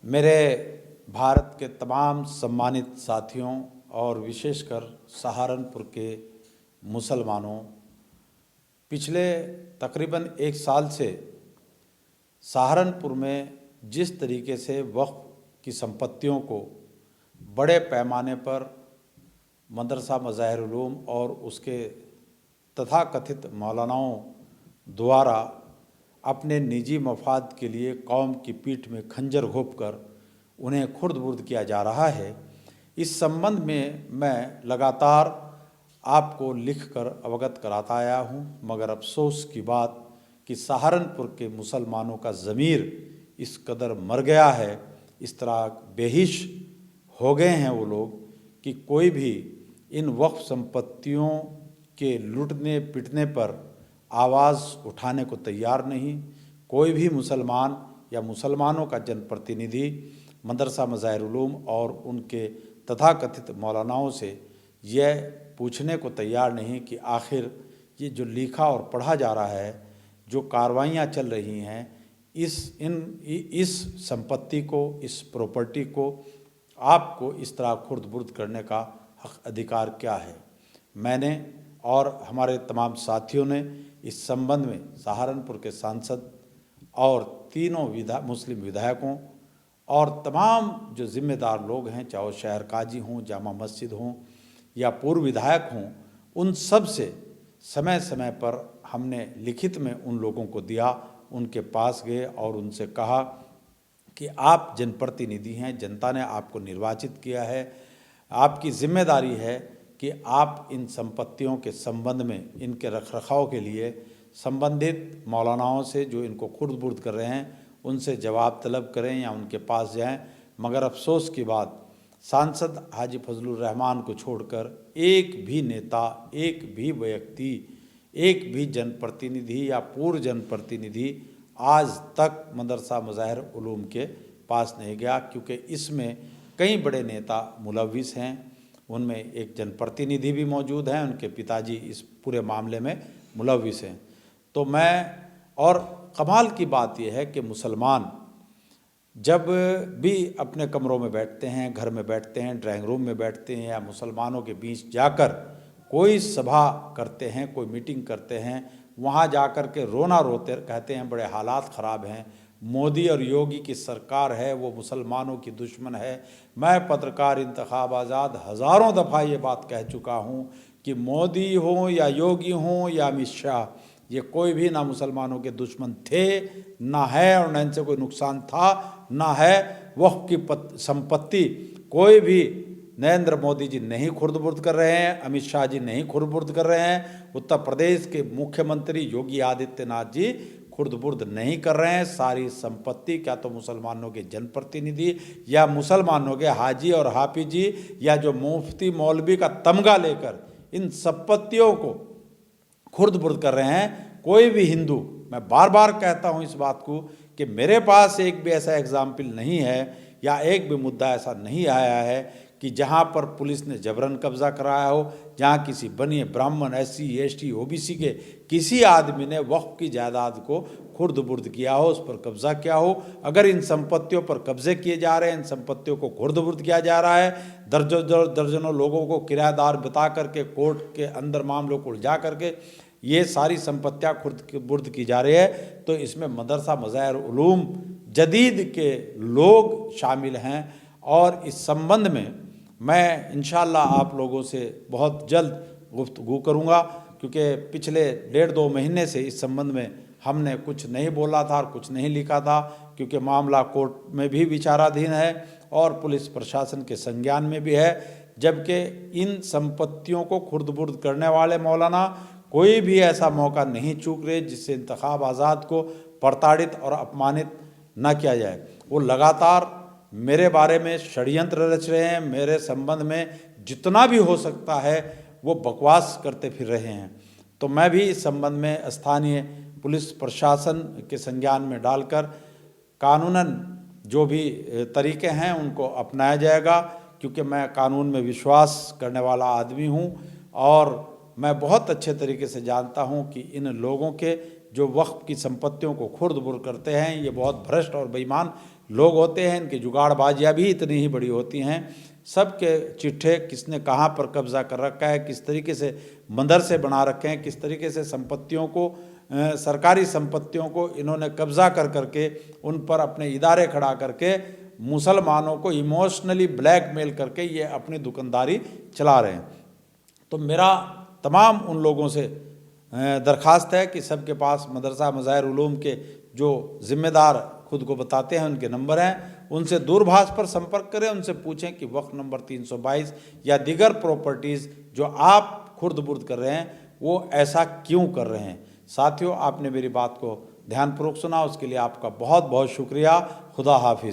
मेरे भारत के तमाम सम्मानित साथियों और विशेषकर सहारनपुर के मुसलमानों, पिछले तकरीबन एक साल से सहारनपुर में जिस तरीके से वक्फ की संपत्तियों को बड़े पैमाने पर मदरसा मज़ाहिरुल उलूम और उसके तथाकथित मौलानाओं द्वारा अपने निजी मफाद के लिए कौम की पीठ में खंजर घोंपकर उन्हें खुर्द-बुर्द किया जा रहा है, इस संबंध में मैं लगातार आपको लिखकर अवगत कराता आया हूँ। मगर अफसोस की बात कि सहारनपुर के मुसलमानों का ज़मीर इस कदर मर गया है, इस तरह बेहिश हो गए हैं वो लोग कि कोई भी इन वक्फ संपत्तियों के लूटने पिटने पर आवाज़ उठाने को तैयार नहीं। कोई भी मुसलमान या मुसलमानों का जनप्रतिनिधि मदरसा मज़ाहिरुल उलूम और उनके तथाकथित मौलानाओं से यह पूछने को तैयार नहीं कि आखिर ये जो लिखा और पढ़ा जा रहा है, जो कार्रवाइयाँ चल रही हैं, इस संपत्ति को, इस प्रॉपर्टी को आपको इस तरह खुर्द-बुर्द करने का हक अधिकार क्या है। मैंने और हमारे तमाम साथियों ने इस संबंध में सहारनपुर के सांसद और तीनों मुस्लिम विधायकों और तमाम जो ज़िम्मेदार लोग हैं, चाहे वो शहर काजी हों, जामा मस्जिद हों या पूर्व विधायक हों, उन सब से समय समय पर हमने लिखित में उन लोगों को दिया, उनके पास गए और उनसे कहा कि आप जनप्रतिनिधि हैं, जनता ने आपको निर्वाचित किया है, आपकी जिम्मेदारी है कि आप इन संपत्तियों के संबंध में, इनके रखरखाव के लिए संबंधित मौलानाओं से जो इनको खुर्द-बुर्द कर रहे हैं उनसे जवाब तलब करें या उनके पास जाएं। मगर अफसोस की बात, सांसद हाजी फजलुर रहमान को छोड़कर एक भी नेता, एक भी व्यक्ति, एक भी जनप्रतिनिधि या पूर्व जनप्रतिनिधि आज तक मदरसा मज़ाहिरुल उलूम के पास नहीं गया, क्योंकि इसमें कई बड़े नेता मुलव्विस हैं। उनमें एक जनप्रतिनिधि भी मौजूद हैं, उनके पिताजी इस पूरे मामले में मुलव्विस हैं। तो और कमाल की बात यह है कि मुसलमान जब भी अपने कमरों में बैठते हैं, घर में बैठते हैं, ड्राइंग रूम में बैठते हैं या मुसलमानों के बीच जाकर कोई सभा करते हैं, कोई मीटिंग करते हैं, वहाँ जाकर के रोना रोते कहते हैं बड़े हालात ख़राब हैं, मोदी और योगी की सरकार है, वो मुसलमानों की दुश्मन है। मैं पत्रकार इंतखाब आज़ाद हज़ारों दफ़ा ये बात कह चुका हूँ कि मोदी हो या योगी हो या अमित शाह, ये कोई भी ना मुसलमानों के दुश्मन थे, ना है और न इनसे कोई नुकसान था, ना है। वक्फ की संपत्ति कोई भी नरेंद्र मोदी जी नहीं खुर्द-बुर्द कर रहे हैं, अमित शाह जी नहीं खुर्द-बुर्द कर रहे हैं, उत्तर प्रदेश के मुख्यमंत्री योगी आदित्यनाथ जी खुर्द-बुर्द नहीं कर रहे हैं। सारी संपत्ति क्या तो मुसलमानों के जनप्रतिनिधि या मुसलमानों के हाजी और हाफिज जी या जो मुफ्ती मौलवी का तमगा लेकर इन संपत्तियों को खुर्द-बुर्द कर रहे हैं। कोई भी हिंदू, मैं बार बार कहता हूँ इस बात को कि मेरे पास एक भी ऐसा एग्जाम्पल नहीं है या एक भी मुद्दा ऐसा नहीं आया है कि जहाँ पर पुलिस ने जबरन कब्जा कराया हो, जहाँ किसी बनिए ब्राह्मण, SC, ST, OBC के किसी आदमी ने वक्फ की जायदाद को खुर्द-बुर्द किया हो, उस पर कब्जा किया हो। अगर इन संपत्तियों पर कब्जे किए जा रहे हैं, इन संपत्तियों को खुर्द-बुर्द किया जा रहा है, दर्जनों लोगों को किराएदार बता करके कोर्ट के अंदर मामलों को उलझा करके ये सारी संपत्तियाँ खुर्द-बुर्द की जा रही है, तो इसमें मदरसा मज़ाहिरुल उलूम जदीद के लोग शामिल हैं। और इस संबंध में मैं इंशाअल्लाह आप लोगों से बहुत जल्द गुफ्तगू करूँगा, क्योंकि पिछले 1.5-2 महीने से इस संबंध में हमने कुछ नहीं बोला था और कुछ नहीं लिखा था, क्योंकि मामला कोर्ट में भी विचाराधीन है और पुलिस प्रशासन के संज्ञान में भी है। जबकि इन संपत्तियों को खुर्द-बुर्द करने वाले मौलाना कोई भी ऐसा मौका नहीं चूक रहे जिससे इंतखाब आज़ाद को प्रताड़ित और अपमानित न किया जाए। वो लगातार मेरे बारे में षड्यंत्र रच रहे हैं, मेरे संबंध में जितना भी हो सकता है वो बकवास करते फिर रहे हैं। तो मैं भी इस संबंध में स्थानीय पुलिस प्रशासन के संज्ञान में डालकर कानूनन जो भी तरीके हैं उनको अपनाया जाएगा, क्योंकि मैं कानून में विश्वास करने वाला आदमी हूँ और मैं बहुत अच्छे तरीके से जानता हूँ कि इन लोगों के जो वक्फ की संपत्तियों को खुर्द-बुर्द करते हैं, ये बहुत भ्रष्ट और बेईमान लोग होते हैं। इनकी जुगाड़बाजियाँ भी इतनी ही बड़ी होती हैं। सबके चिट्ठे किसने कहाँ पर कब्जा कर रखा है, किस तरीके से मदरसे बना रखे हैं, किस तरीके से संपत्तियों को सरकारी संपत्तियों को इन्होंने कब्जा कर करके उन पर अपने इदारे खड़ा करके मुसलमानों को इमोशनली ब्लैकमेल करके ये अपनी दुकानदारी चला रहे हैं। तो मेरा तमाम उन लोगों से दरख्वास्त है कि सबके पास मदरसा मज़ाहिर उलूम के जो ज़िम्मेदार खुद को बताते हैं उनके नंबर हैं, उनसे दूरभाष पर संपर्क करें, उनसे पूछें कि वक्फ नंबर 322 या दीगर प्रॉपर्टीज़ जो आप खुर्द-बुर्द कर रहे हैं वो ऐसा क्यों कर रहे हैं। साथियों, आपने मेरी बात को ध्यानपूर्वक सुना, उसके लिए आपका बहुत बहुत शुक्रिया। खुदा हाफिज़।